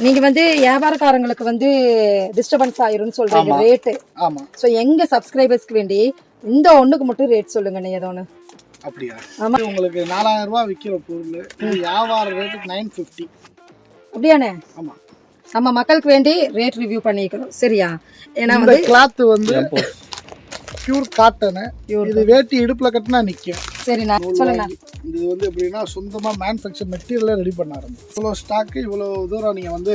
நீங்க வந்து வியாபாரக்காரங்களுக்கு வந்து டிஸ்டர்பன்ஸ் ஆயிரும்னு சொல்றீங்க ரேட். ஆமா. சோ எங்க சப்ஸ்கிரைபர்ஸ்க்கு வேண்டி இந்த ஒண்ணுக்கு மட்டும் ரேட் சொல்லுங்க நீ ஏதோ ஒன்னு. அப்படியா? ஆமா. உங்களுக்கு 4000 ரூபாய் விக்கிற பொருள் இது வியாபார ரேட் 950. அப்படியானே? ஆமா. நம்ம மக்களுக்கு வேண்டி ரேட் ரிவ்யூ பண்ணிக்கிறோம் சரியா? ஏன்னா வந்து கிளாத் வந்து பியூர் காட்டன். இது வேட்டி இடுப்புல கட்டினா நிக்கும். சரிண்ணா சொல்லுங்க. இது வந்து எப்படின்னா சொந்தமா மேனுஃபேக்சர் மெட்டீரியலே ரெடி பண்ண ஆரம்பிச்சு இவ்வளோ ஸ்டாக் இவ்வளோ தூரம் நீங்க வந்து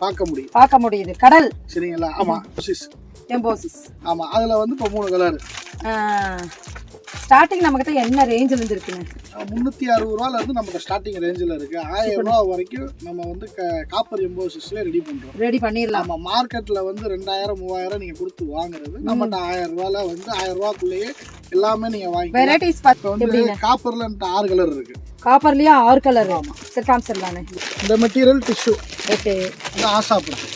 பார்க்க முடியுது. கடல் சரிங்களா? ஆமா. எம்போசிஸ். ஆமா. அதுல வந்து இப்போ 3 கலர். ஸ்டார்டிங் நம்ம கிட்ட என்ன ரேஞ்சில இருந்து இருக்குங்க? 360 ரூபாயில இருந்து நமக்கு ஸ்டார்டிங் ரேஞ்சில இருக்கு. 1000 ரூபாய் வரைக்கும் நம்ம வந்து காப்பர் எம்போசிஸ்ல ரெடி பண்றோம். ரெடி பண்ணிரலாம். ஆமா. மார்க்கெட்ல வந்து 2000 3000 நீங்க கொடுத்து வாங்குறது நம்மட்ட 1000 ரூபாயில வந்து 1000 ரூபாய்க்குள்ளேயே எல்லாமே நீங்க வாங்கி. வெரைட்டிஸ் வந்து காப்பர்ல 6 கலர் இருக்கு. காப்பர்லயே 6 கலர். ஆமா. சரி காமிச்சிரலானே. இந்த மெட்டீரியல் டிஷ்யூ. ஓகே. இது ஆசாபட்டு.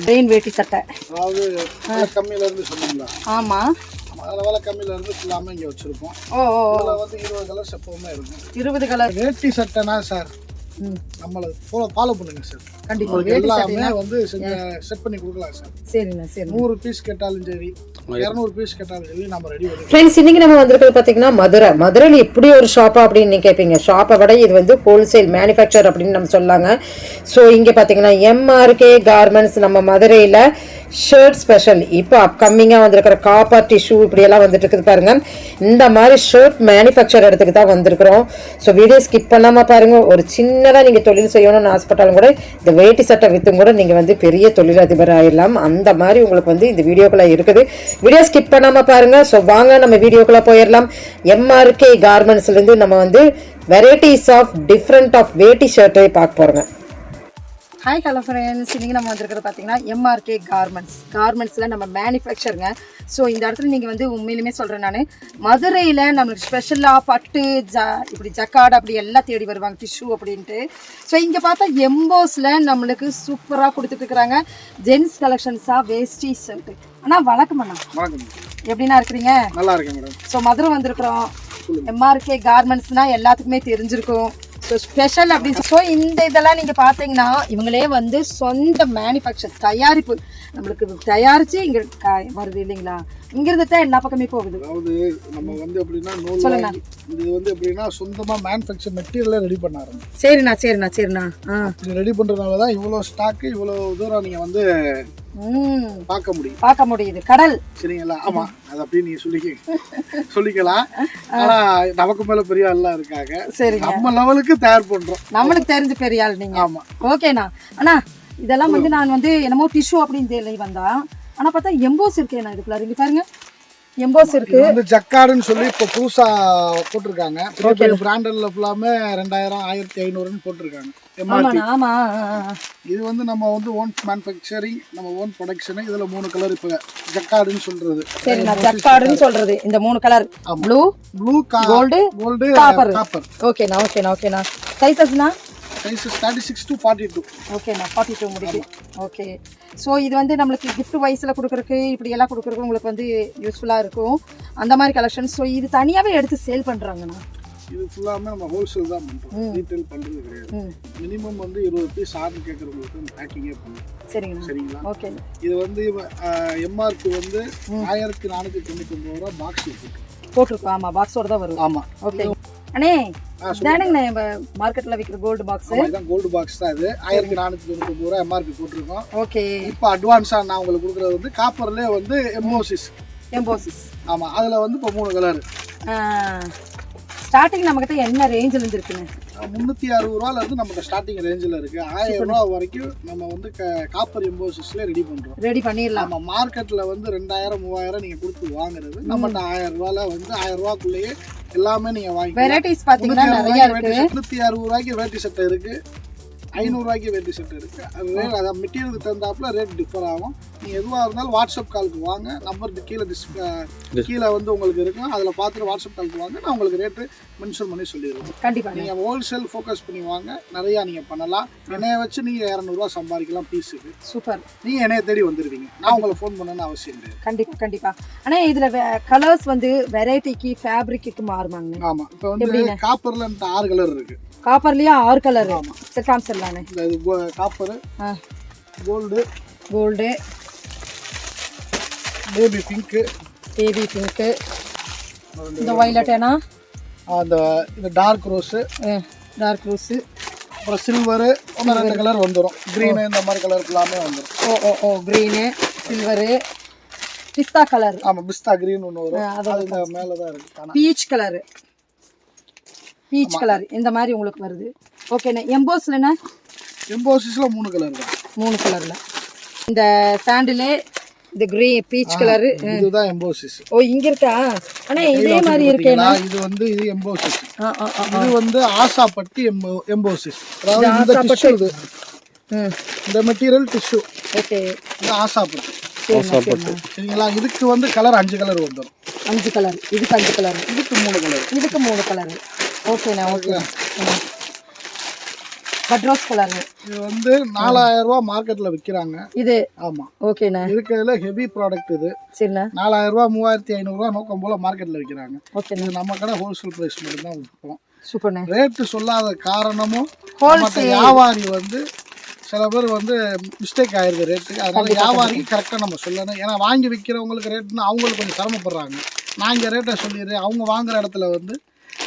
பிளெயின் வேட்டி சட்டை. அதாவது கம்மியில இருந்து சொன்னீங்களா? ஆமா. அதில் விலை கம்மியில் இருந்து ஃபுல்லாமே இங்கே வச்சுருக்கோம். இதில் வந்து 20 கலர்ஸ் எப்போவுமே இருக்கும். 20 கலர் வேட்டி சட்டைனா சார் நம்மளை ஃபாலோ பண்ணுங்க சார். கண்டிப்பாக எல்லாமே வந்து செட் பண்ணி கொடுக்கலாம் சார். சரிண்ணா சரி. 100 பீஸ் கேட்டாலும் சரி 200 பீஸ் கேட்டாலும் சரி நம்ம ரெடி பண்ணி. ஃப்ரெண்ட்ஸ் இன்னைக்கு நம்ம வந்திருக்கிறது பார்த்தீங்கன்னா மதுரையில் எப்படி ஒரு ஷாப்பா அப்படின்னு நீங்கள் கேட்பீங்க. ஷாப்பை விட இது வந்து ஹோல்சேல் மேனுஃபேக்சர் அப்படின்னு நம்ம சொல்லாங்க. ஸோ இங்கே பார்த்தீங்கன்னா எம்ஆர்கே கார்மெண்ட்ஸ் நம்ம மதுரையில் ஷர்ட் ஸ்பெஷல் இப்போ அப்கமிங்காக வந்திருக்கிற காப்பர் டிஷ்யூ இப்படியெல்லாம் வந்துட்டு இருக்குது பாருங்க. இந்த மாதிரி ஷர்ட் மேனுஃபேக்சர் இடத்துக்கு தான் வந்திருக்கிறோம். ஸோ வீடியோ ஸ்கிப் பண்ணாமல் பாருங்கள். ஒரு சின்னதாக நீங்கள் தொழில் செய்யணும்னு ஆசைப்பட்டாலும் கூட இந்த வேட்டி சட்டை விற்றும் கூட நீங்கள் வந்து பெரிய தொழிலதிபர் ஆயிடலாம். அந்த மாதிரி உங்களுக்கு வந்து இந்த வீடியோக்குள்ளே இருக்குது. வீடியோ ஸ்கிப் பண்ணாமல் பாருங்கள். ஸோ வாங்க நம்ம வீடியோக்குள்ளே போயிடலாம். எம்ஆர்கே கார்மெண்ட்ஸ்லேருந்து நம்ம வந்து வெரைட்டிஸ் ஆஃப் டிஃப்ரெண்ட் ஆஃப் வேட்டி ஷர்ட்டை பார்க்க போகிறோங்க. ஹாய் ஹலோ ஃப்ரெண்ட்ஸ், இன்றைக்கி நம்ம வந்திருக்கிறது பார்த்தீங்கன்னா எம்ஆர்கே கார்மெண்ட்ஸில் நம்ம மேனுஃபேக்சருங்க. ஸோ இந்த இடத்துல நீங்கள் வந்து உண்மையிலுமே சொல்கிறேன் நான் மதுரையில் நம்மளுக்கு ஸ்பெஷலாக பட்டு இப்படி ஜக்காடு அப்படி எல்லாம் தேடி வருவாங்க டிஷ்யூ அப்படின்ட்டு. ஸோ இங்கே பார்த்தா எம்போஸில் நம்மளுக்கு சூப்பராக கொடுத்துட்ருக்குறாங்க ஜென்ஸ் கலெக்ஷன்ஸாக வேஸ்டி ஷர்ட்டு. ஆனால் வணக்கம் எப்படின்னா இருக்கிறீங்க? நல்லா இருக்கேன் மேடம். ஸோ மதுரை வந்திருக்கிறோம். எம்ஆர்கே கார்மெண்ட்ஸ்னால் எல்லாத்துக்குமே தெரிஞ்சிருக்கும். ஸோ ஸ்பெஷல் அப்படின்னு. ஸோ இந்த இதெல்லாம் நீங்கள் பார்த்தீங்கன்னா இவங்களே வந்து சொந்த மேனுஃபேக்சர் தயாரிப்பு நம்மளுக்கு தயாரித்து இங்கே வருது இல்லைங்களா? இங்கிருந்து தான் எல்லா பக்கமே போகுது. அதாவது நம்ம வந்து எப்படின்னா சொல்லுங்க. இது வந்து எப்படின்னா சொந்தமாக மேனுஃபேக்சர் மெட்டீரியலே ரெடி பண்ண ஆரம்பிச்சு. சரிண்ணா. ரெடி பண்ணுறதுனால தான் இவ்வளோ ஸ்டாக்கு இவ்வளோ தூரம் நீங்கள் வந்து பார்க்க முடியுது. கடல் சரிங்களா? ஆமா. அது அப்படியே நீங்க சொல்லிக்கலாம். ஆனா நமக்கு மேல பெரிய ஆள்லாம் இருக்காங்க. சரி நம்ம லெவலுக்கு தயார் பண்றோம். நம்மளுக்கு தெரிஞ்ச பெரிய ஆள் நீங்க. ஆமா. ஓகேண்ணா. அண்ணா இதெல்லாம் வந்து நான் வந்து என்னமோ டிஷ்யூ அப்படின்னு தெரியல வந்தா. ஆனா பார்த்தா எம்போஸ் இருக்கேண்ணா இதுக்குள்ள. இங்க பாருங்க எம்போஸ் இருக்கு. வந்து ஜக்கார்டுன்னு சொல்லி இப்போ புதுசா போட்டிருக்காங்க. பிராண்டட்ல ஃபுல்லாமே 2000 1500ன்னு போட்டிருக்காங்க. ஆமா. இது வந்து நம்ம வந்து ஓன் மேனுஃபேக்சரிங் நம்ம ஓன் ப்ரொடக்ஷன். இதுல 3 கலர் இப்போ ஜக்கார்டுன்னு சொல்றது. சரிண்ணா ஜக்கார்டுன்னு சொல்றது இந்த 3 கலர் ப்ளூ கோல்டு காப்பர். ஓகேண்ணா. சைஸஸ்னா சைஸ் 36 to 42. ஓகேண்ணா 42 முடியுது. ஓகே. ஸோ இது வந்து நம்மளுக்கு கிஃப்ட் வைஸில் கொடுக்குறக்கு இப்படி எல்லாம் கொடுக்குறக்கு உங்களுக்கு வந்து யூஸ்ஃபுல்லாக இருக்கும் அந்த மாதிரி கலெக்ஷன். ஸோ இது தனியாகவே எடுத்து சேல் பண்ணுறாங்கண்ணா. இது ஃபுல்லாமே நம்ம ஹோல்சேல் தான் பண்ணுறோம். ரீட்டைல் பண்ணுறது கிடையாது. மினிமம் வந்து 20 பீஸ் ஆர்டர் கேட்குறவங்களுக்கு பேக்கிங்கே பண்ணுவோம். சரிங்களா? ஓகே. இது வந்து எம்ஆர்பி வந்து 1499 ரூபா பாக்ஸ் போட்டிருக்கோம். ஆமாம் பாக்ஸோடு தான் வரும். ஆமாம். ஓகே அண்ணே தானுங்கண்ணே நம்ம மார்க்கெட்ல விற்கிற கோல்டு பாக்ஸ். இதான் கோல்டு பாக்ஸ் தான். இது 1499 ரூபா எம்ஆர்பி போட்டிருக்கோம். ஓகே. இப்போ அட்வான்ஸாக நான் உங்களுக்கு கொடுக்குறது வந்து காப்பர்லேயே வந்து எம்போசிஸ். ஆமாம். அதில் வந்து இப்போ 3 கலர். ஸ்டார்டிங் நம்மகிட்ட என்ன ரேஞ்சில் இருந்து இருக்குங்க? 360 ரூபாயில இருந்து நமக்கு ஸ்டார்டிங் ரேஞ்சில் இருக்கு. 1000 ரூபாய் வரைக்கும் நம்ம வந்து காப்பர் எம்போசிஸ்ல ரெடி பண்றோம். ரெடி பண்ணிடலாம். நம்ம மார்க்கெட்ல வந்து 2000 3000 நீங்க கொடுத்து வாங்குறது நம்மகிட்ட 1000 ரூபாயில வந்து 1000 ரூபாய்க்குள்ளேயே எல்லாமே நீங்க வாங்கி. வெரைட்டிஸ் பாத்தீங்கன்னா நிறைய இருக்கு. 360 ரூபாய்க்கு வேட்டி சட்டை இருக்கு. 500 ரூபாய்க்கு வேட்டி செட் இருக்கு. அது மெட்டீரியலுக்கு தகுந்தாப்புல ரேட் டிஃபர் ஆகும். நீங்கள் எதுவாக இருந்தாலும் வாட்ஸ்அப் காலுக்கு வாங்க. நம்பருக்கு கீழே வந்து உங்களுக்கு இருக்கும். அதில் பார்த்துட்டு வாட்ஸ்அப் காலுக்கு வாங்க. நான் உங்களுக்கு ரேட்டு மென்ஷன் பண்ணி சொல்லிடுவேன். கண்டிப்பாக நீங்கள் ஹோல்சேல் ஃபோக்கஸ் பண்ணி வாங்க. நிறையா நீங்கள் பண்ணலாம். என்னைய வச்சு நீங்கள் 200 ரூபா சம்பாதிக்கலாம் பீஸுக்கு. சூப்பர். நீங்கள் என்னைய தேடி வந்துடுவீங்க. நான் உங்களை ஃபோன் பண்ணணும்னு அவசியம் கிடையாது. கண்டிப்பாக. ஆனால் இதில் கலர்ஸ் வந்து வெரைட்டிக்கு ஃபேப்ரிக்கு மாறுமாங்க? ஆமாம். இப்போ வந்து காப்பரில் 6 கலர் இருக்கு. காப்பர்லயே 6 கலர் சரி காமிச்சிடலானே. இந்த இது காப்பரு, கோல்டு, பேபி பிங்க்கு, இந்த வயலட்டேனா, அந்த இந்த டார்க் ரோஸு, அப்புறம் சில்வரு, ஒன்று 2 கலர் வந்துடும். க்ரீனு இந்த மாதிரி கலர் எல்லாமே வந்துடும். ஓ க்ரீனு, சில்வரு, பிஸ்தா கலர். ஆமாம், பிஸ்தா க்ரீன் ஒன்று வரும். அது இந்த மேலே தான் இருக்குது. பீச் கலர் இந்த மாதிரி உங்களுக்கு வருது. ஓகேண்ணே. எம்போஸ்லண்ணே? எம்போசிஸில் 3 கலர் தான். 3 கலரில் இந்த சாண்டிலு, இந்த பீச் கலரு, இதுதான் எம்போசிஸ். ஓ இங்க இருக்கா? ஆனா இதே மாதிரி இருக்கேனா? இது வந்து இது எம்போசிஸ். இது வந்து ஆசாப்பட்டி எம்போசிஸ். அதாவது இந்த டிஷ்யூ, இது இந்த மெட்டீரியல் டிஷ்யூ. ஓகே, இது ஆசாப்பட்டி. சரிங்களா? இதுக்கு வந்து கலர் 5 கலர் வந்துடும். 5 கலர். இதுக்கு 5 கலர், இதுக்கு 3 கலர், இதுக்கு 3 கலர். ஓகேண்ணா. ஓகே. பட்ரோஸ் கலர். இது வந்து 4000 ரூபாய் மார்க்கெட்ல விற்கிறாங்க இது. ஆமா. ஓகேண்ணா. இருக்கிறதுல ஹெவி ப்ராடக்ட் இது. சரிண்ணா. 4000 ரூபாய் 3500 ரூபாய் நோக்கம் போல மார்க்கெட்ல விற்கிறாங்க. ஓகே. இது நம்ம கடை ஹோல்சேல் பிரைஸ் மட்டும் தான் விற்போம். சூப்பர்ண்ணா. ரேட்டு சொல்லாத காரணமும் வியாபாரி வந்து சில பேர் வந்து மிஸ்டேக் ஆயிருது ரேட்டுக்கு. அதனால வியாபாரிக்கு கரெக்டாக நம்ம சொல்லணும். ஏன்னா வாங்கி விற்கிறவங்களுக்கு ரேட்டுன்னு அவங்களுக்கு கொஞ்சம் சிரமப்படுறாங்க. நான் இங்கே ரேட்டை சொல்லிடுறேன், அவங்க வாங்குற இடத்துல வந்து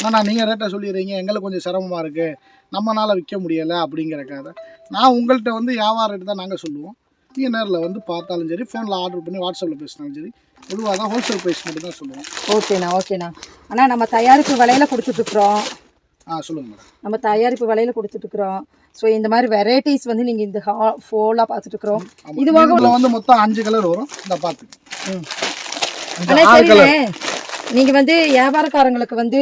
நான் நீங்கள் ரேட்டை சொல்லிடுறீங்க, எங்களுக்கு கொஞ்சம் சிரமமாக இருக்குது, நம்மளால் விற்க முடியலை அப்படிங்கிறக்காக நான் உங்கள்கிட்ட வந்து வியாபார ரேட்டு தான் நாங்கள் சொல்லுவோம். நீங்கள் நேரில் வந்து பார்த்தாலும் சரி, ஃபோனில் ஆர்டர் பண்ணி வாட்ஸ்அப்பில் பேசினாலும் சரி, பொதுவாக தான் ஹோல்சேல் ப்ரைஸ் மட்டும் தான் சொல்லுவோம். ஓகேண்ணா. ஆனால் நம்ம தயாரிப்பு விலையில கொடுத்துட்ருக்குறோம். சொல்லுங்கள் மேடம். நம்ம தயாரிப்பு விலையில கொடுத்துட்ருக்குறோம். ஸோ இந்த மாதிரி வெரைட்டிஸ் வந்து நீங்கள் இந்த ஃபோலாக பார்த்துட்ருக்குறோம். இதுவாக வந்து மொத்தம் 5 கலர் வரும். இந்த பார்த்து நீங்க வந்து வியாபாரக்காரங்களுக்கு வந்து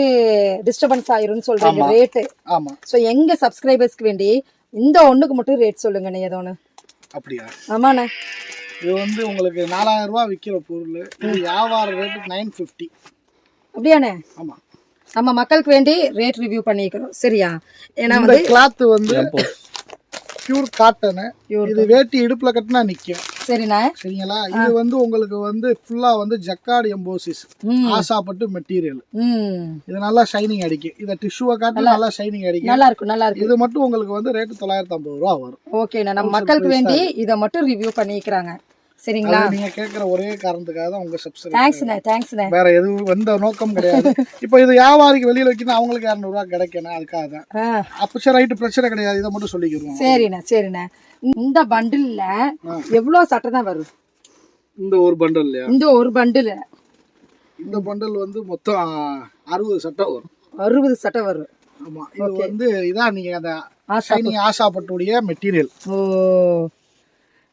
டிஸ்டர்பன்ஸ் ஆயிரும்னு சொல்றீங்க ரேட்டு. ஆமா. சோ எங்க சப்ஸ்கிரைபர்ஸ்க்கு வேண்டி இந்த ஒண்ணுக்கு மட்டும் ரேட் சொல்லுங்கண்ணே ஏதோ ஒன்று. அப்படியா? ஆமாண்ணே. இது வந்து உங்களுக்கு 4000 ரூபாய் விற்கிற பொருள், இது வியாபார ரேட்டு 950. அப்படியாண்ணே? ஆமா. நம்ம மக்களுக்கு வேண்டி ரேட் ரிவ்யூ பண்ணிக்கிறோம். சரியா? ஏன்னா வந்து கிளாத் வந்து பியூர் காட்டன். இது வேட்டி இடுப்புல கட்டினா நிக்கும். சரிண்ணா. சரிங்களா? இது வந்து உங்களுக்கு வந்து ஃபுல்லா வந்து ஜக்கார்டு எம்போசிஸ், ஆசாப்பட்டு மெட்டீரியல். இது நல்லா ஷைனிங் அடிக்கும். இத டிஷ்யூவை காட்டி நல்லா ஷைனிங் அடிக்கும். நல்லா இருக்கும். இது மட்டும் உங்களுக்கு வந்து ரேட் 950 ரூபாய் வரும். ஓகேண்ணா. நம்ம மக்களுக்கு வேண்டி இதை மட்டும் ரிவ்யூ பண்ணிக்கிறாங்க. சரிங்களா? நீங்க கேக்குற ஒரே காரணத்துக்காக தான் உங்க சப்ஸ்கிரைப். தேங்க்ஸ்ண்ணே. வேற எதுவும் எந்த நோக்கம் கிடையாது. இப்போ இது வியாபாரிக்கு வெளியில வைக்கணும், அவங்களுக்கு 200 ரூபாய் கிடைக்கணும், அதுக்காக தான். அப்ப சரி, ரைட்டு, பிரச்சனை கிடையாது. இதை மட்டும் சொல்லிக்கிறோம். சரிண்ணே. இந்த பண்டில்ல எவ்வளவு சட்டை தான் வரும்? இந்த ஒரு பண்டில் இல்லையா? இந்த ஒரு பண்டில், இந்த பண்டில் வந்து மொத்தம் 60 சட்டை வரும். 60 சட்டை வரும். ஆமா. இது வந்து இதான் நீங்க அந்த ஷைனிங் ஆசாப்பட்டுடைய மெட்டீரியல்.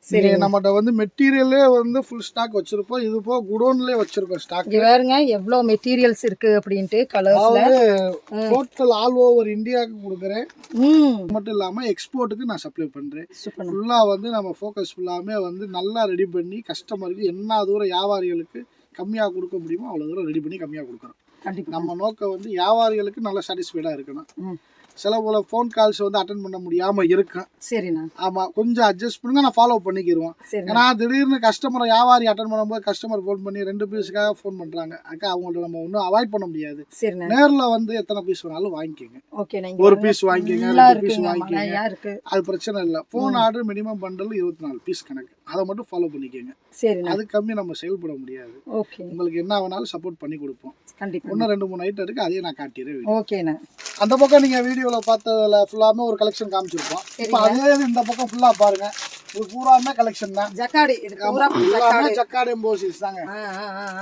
சரி, நம்மகிட்ட வந்து மெட்டீரியலே வந்து ஃபுல் ஸ்டாக் வச்சிருப்போம். இது போக குடோன்லயே வச்சிருக்கோம் ஸ்டாக். பாருங்க எவ்வளவு மெட்டீரியல்ஸ் இருக்கு அப்படின்ட்டு. கலர்ஸ்ல டோட்டல் ஆல் ஓவர் இந்தியாவுக்கு கொடுக்குறேன். மட்டும் இல்லாம எக்ஸ்போர்ட்டுக்கு நான் சப்ளை பண்றேன். ஃபுல்லா வந்து நம்ம ஃபோக்கஸ் ஃபுல்லாமே வந்து நல்லா ரெடி பண்ணி கஸ்டமருக்கு என்ன தூரம் வியாபாரிகளுக்கு கம்மியா கொடுக்க முடியுமோ அவ்வளவு தூரம் ரெடி பண்ணி கம்மியா கொடுக்குறோம். நம்ம நோக்கம் வந்து வியாபாரிகளுக்கு நல்லா சாட்டிஸ்ஃபைடா இருக்கணும். சில போல ஃபோன் கால்ஸ் வந்து அட்டன் பண்ண முடியாம இருக்கும். சரிண்ணா. ஆமா, கொஞ்சம் அட்ஜஸ்ட் பண்ணுங்க, நான் ஃபாலோ பண்ணிக்கிடுவோம். ஏன்னா திடீர்னு கஸ்டமர் வியாபாரி அட்டன் பண்ணும்போது கஸ்டமர் ஃபோன் பண்ணி 2 பீஸுக்காக ஃபோன் பண்றாங்க. அக்கா அவங்கள்ட்ட நம்ம ஒன்றும் அவாய்ட் பண்ண முடியாது. நேரில் வந்து எத்தனை பீஸ் வேணாலும் வாங்கிக்கோங்க. ஒரு பீஸ் வாங்கிக்கோங்க, 2 பீஸ் வாங்கிக்கோங்க, அது பிரச்சனை இல்லை. Phone order minimum bundle 24 piece கணக்கு. அதை மட்டும் ஃபாலோ பண்ணிக்கோங்க. அது கம்மி நம்ம செயல்பட முடியாது. உங்களுக்கு என்ன வேணாலும் சப்போர்ட் பண்ணி கொடுப்போம். ஒன்று 2 3 ஐட்டம் இருக்கு, அதையே நான் காட்டிடுறேன். அந்த பக்கம் நீங்க வீடியோல பார்த்ததுல ஃபுல்லாமே ஒரு கலெக்ஷன் காமிச்சிருப்போம். இப்போ அதே இந்த பக்கம் ஃபுல்லா பாருங்க, இது பூராமே கலெக்ஷன் தான். ஜக்கார்டு எம்போசிஸ் தாங்க.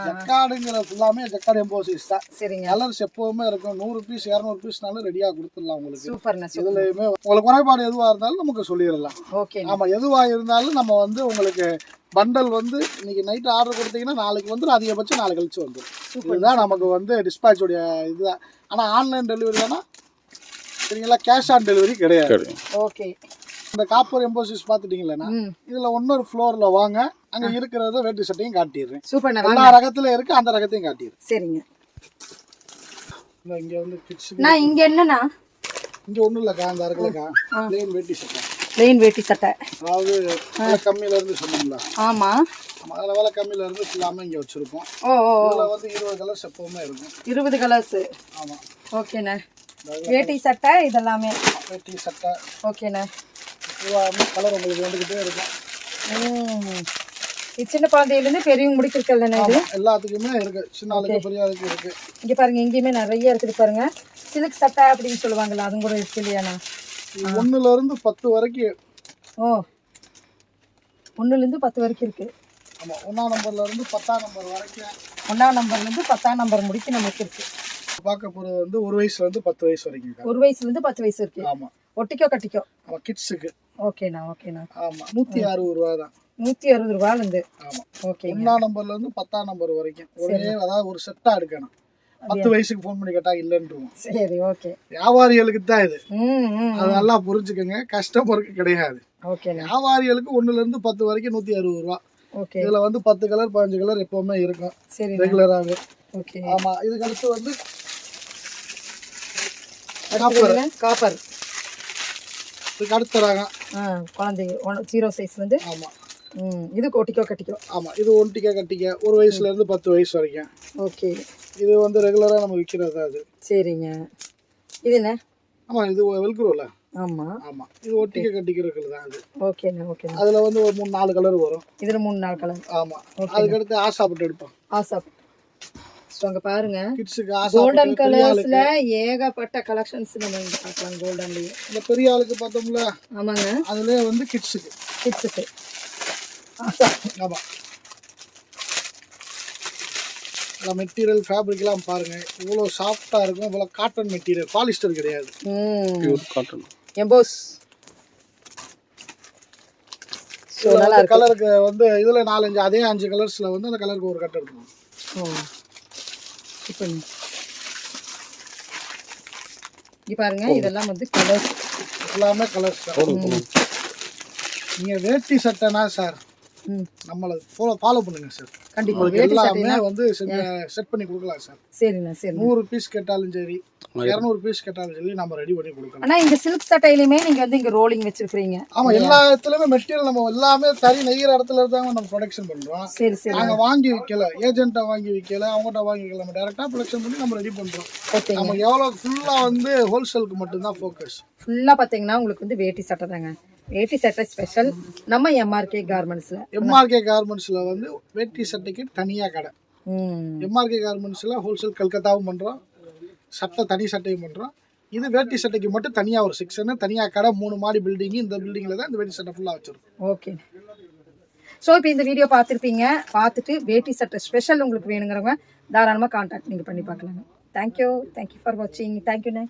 ஜக்கார்டுங்கிற ஃபுல்லாமே ஜக்கார்டு எம்போசிஸ் தான். கலர்ஸ் எப்பவுமே இருக்கும். 100 பீஸ் 200 பீஸ்னாலும் ரெடியா கொடுத்துடலாம் உங்களுக்கு. இதுலயுமே உங்களுக்கு குறைபாடு எதுவா இருந்தாலும் நமக்கு சொல்லிடலாம். ஆமா, எதுவா இருந்தாலும் நம்ம வந்து உங்களுக்கு பண்டல் வந்து இன்னைக்கு நைட் ஆர்டர் கொடுத்தீங்கன்னா நாளைக்கு வந்துடும், அதிகபட்சம் நாளை கழிச்சு வந்துடும். இதுதான் நமக்கு வந்து டிஸ்பேட்சோடைய இதுதான். ஆனால் ஆன்லைன் டெலிவரி தானே, சரிங்களா? கேஷ் ஆன் டெலிவரி கிடையாது. ஓகே. இந்த காப்பர் எம்போசிஸ் பார்த்துட்டீங்களா? இதுல இன்னொரு ஃப்ளோர்ல வாங்க, அங்க இருக்கிறத வேட்டி சட்டையும் காட்டிடுறேன். சூப்பர். எல்லா ரகத்துல இருக்கு, அந்த ரகத்தையும் காட்டிடுறேன். சரிங்க. இங்க வந்து கிட்ஸ் இங்க என்னன்னா இங்க ஒண்ணும் இல்லக்கா, அந்த இருக்குல்லக்கா பிளெயின் வேட்டி சட்டை. பிளெயின் வேட்டி சட்டை, அதாவது கம்மியில இருந்து சொன்னோம்ல. ஆமா, அதில் விலை கம்மியில இருந்து ஃபுல்லாமே இங்கே வச்சிருப்போம். இதில் வந்து 20 கலர்ஸ் எப்பவுமே இருக்கும். 20 கலர்ஸ். ஆமாம். ஓகேண்ணே. வேட்டி சட்டை இதெல்லாமே. வேட்டி சட்டை ஓகேண்ணா. கலர் உங்களுக்கு வந்துக்கிட்டே இருக்கும். இது சின்ன குழந்தையிலேருந்து பெரியவங்க முடிக்கிறதுலண்ணா இது எல்லாத்துக்குமே இருக்கு, சின்ன ஆளுக்கு பெரிய ஆளுக்கு இருக்கு. இங்கே பாருங்க, எங்கேயுமே நிறைய இருக்குது பாருங்க. சில்க் சட்டை அப்படின்னு சொல்லுவாங்கல்ல, அதுவும் கூட இருக்கு இல்லையாண்ணா? 1ல இருந்து 10 வரைக்கும். ஓ, 1லேருந்து 10 வரைக்கும் இருக்கு. ஆமாம், 1ஆம் நம்பர்ல இருந்து 10ஆம் நம்பர் வரைக்கும். 1ஆம் நம்பர்லேருந்து 10ஆம் நம்பர் முடிக்க நமக்கு இருக்கு. பார்க்க போகிறது வந்து 1 வயசுல இருந்து 10 வயசு வரைக்கும். 1 வயசுலேருந்து 10 வயசு இருக்கு. ஆமாம். ஒட்டிக்கோ கட்டிக்கோ. ஆமாம், கிட்ஸுக்கு. ஓகேண்ணா, ஓகேண்ணா. ஆமாம், 160 ரூபா தான். 160 ரூபாயிலேருந்து. ஆமாம். ஓகே. 1ஆம் நம்பர்ல இருந்து 10ஆம் நம்பர் வரைக்கும் ஒரே, அதாவது ஒரு செட்டாக எடுக்கணும். 10 வயசுக்கு ஃபோன் பண்ணி கேட்டால் இல்லைன்றுவோம். சரி, ஓகே. வியாபாரிகளுக்கு தான் இது, ம். அது நல்லா புரிஞ்சுக்கோங்க. கஸ்டமருக்கு கிடையாது. ஓகேண்ணா. வியாபாரிகளுக்கு 1ல இருந்து 10 வரைக்கும் 160 ரூபா. ஓகே. இதுல வந்து 10 கலர் 15 கலர் எப்பவுமே இருக்கும் சரி, ரெகுலராகவே. ஓகே. ஆமா, இதுக்கு அடுத்து வந்து காப்பர். இதுக்கு அடுத்த ரகம். குழந்தை 0 சைஸ்லேருந்து. ஆமா. இது ஒட்டிக்கோ கட்டிக்கோ. ஆமா, இது ஒன்டிக்க கட்டிக்க 1 வயசுல இருந்து 10 வயசு வரைக்கும். ஓகே. இது வந்து ரெகுலரா நம்ம விற்கிறது அது. சரிங்க. இது என்ன? ஆமா, இது வெல்க்ரோல. ஆமா. ஆமா, இது ஒட்டிக்க கட்டிக்கிறதுக்கு தான் அது. ஓகேண்ணா, ஓகேண்ணா. அதுல வந்து ஒரு 3-4 கலர் வரும். இதுல 3-4 கலர். ஆமா. அதுக்கு அடுத்து ஆசாப்பட்டு எடுப்போம். ஆசாப். ஸோ அங்கே பாருங்க, கிட்ஸுக்கு கோல்டன் கலர்ஸ்ல ஏகப்பட்ட கலெக்ஷன்ஸ் நம்ம இங்க பார்க்கலாம். கோல்டன்லயே இந்த பெரிய ஆளுக்கு பார்த்தோம்ல. ஆமாங்க. அதுல வந்து கிட்ஸுக்கு. ஆமா. மெட்டீரியல் ஃபேப்ரிக்லாம் பாருங்க, இவ்வளோ சாஃப்டா இருக்கும். இவ்வளோ காட்டன் மெட்டீரியல், பாலிஸ்டர் கிடையாது. Pure cotton. எம்போஸ். ஸோ நல்லா இருக்கு. கலருக்கு வந்து இதுல 4-5 அதே 5 கலர்ஸ்ல வந்து அந்த கலருக்கு ஒரு கட் எடுக்கணும். இப்போ இங்க பாருங்க, இதெல்லாம் வந்து கலர்ஸ், எல்லாமே கலர்ஸ் தான். நீங்க வேட்டி சட்டைனா சார் நம்மளை ஃபாலோ பண்ணுங்க சார். கண்டிப்பா எல்லாமே வந்து செட் பண்ணி கொடுக்கலாம் சார். சரிண்ணா, சரி. 100 பீஸ் கேட்டாலும் சரி, 200 பீஸ் கேட்டாலும் சரி, நம்ம ரெடி பண்ணி கொடுக்கலாம். ஆனா இந்த சில்க் சட்டையிலுமே நீங்க வந்து இங்க ரோலிங் வச்சிருக்கீங்க. ஆமா, எல்லா இடத்துலயுமே மெட்டீரியல் நம்ம எல்லாமே தறி நெய்கிற இடத்துல இருந்தாங்க நம்ம ப்ரொடக்ஷன் பண்றோம். சரி, சரி. நாங்க வாங்கி விற்கல, ஏஜென்ட்டா வாங்கி விற்கல, அவங்ககிட்ட வாங்கி விற்கல, நம்ம டைரக்டா ப்ரொடக்ஷன் பண்ணி நம்ம ரெடி பண்றோம். நம்ம எவ்வளவு ஃபுல்லா வந்து ஹோல்சேலுக்கு மட்டும்தான் ஃபோக்கஸ். ஃபுல்லா பாத்தீங்கன்னா உங்களுக்கு வந்து வேட்டி சட்டை தாங்க. வேட்டி சட்டை ஸ்பெஷல் நம்ம எம்ஆர்கே கார்மெண்ட்ஸ்ல. எம்ஆர்கே கார்மெண்ட்ஸ்ல வந்து வேட்டி சட்டைக்கு தனியா கடை. எம்ஆர்கே கார்மெண்ட்ஸ்ல ஹோல்சேல் கல்கத்தாவும் பண்றோம், சட்டை தனி சட்டையும் பண்றோம். இது வேட்டி சட்டைக்கு மட்டும் தனியா ஒரு செக்ஷன், தனியா கடை, 3 மாடி பில்டிங். இந்த பில்டிங்ல தான் இந்த வேட்டி சட்டை ஃபுல்லா வச்சிருக்கோம். ஓகே. ஸோ இப்போ இந்த வீடியோ பார்த்துருப்பீங்க. பார்த்துட்டு வேட்டி சட்டை ஸ்பெஷல் உங்களுக்கு வேணுங்கிறவங்க தாராளமாக கான்டாக்ட் நீங்கள் பண்ணி பார்க்கலாங்க. தேங்க்யூ ஃபார் வாட்சிங். தேங்க்யூண்ணே.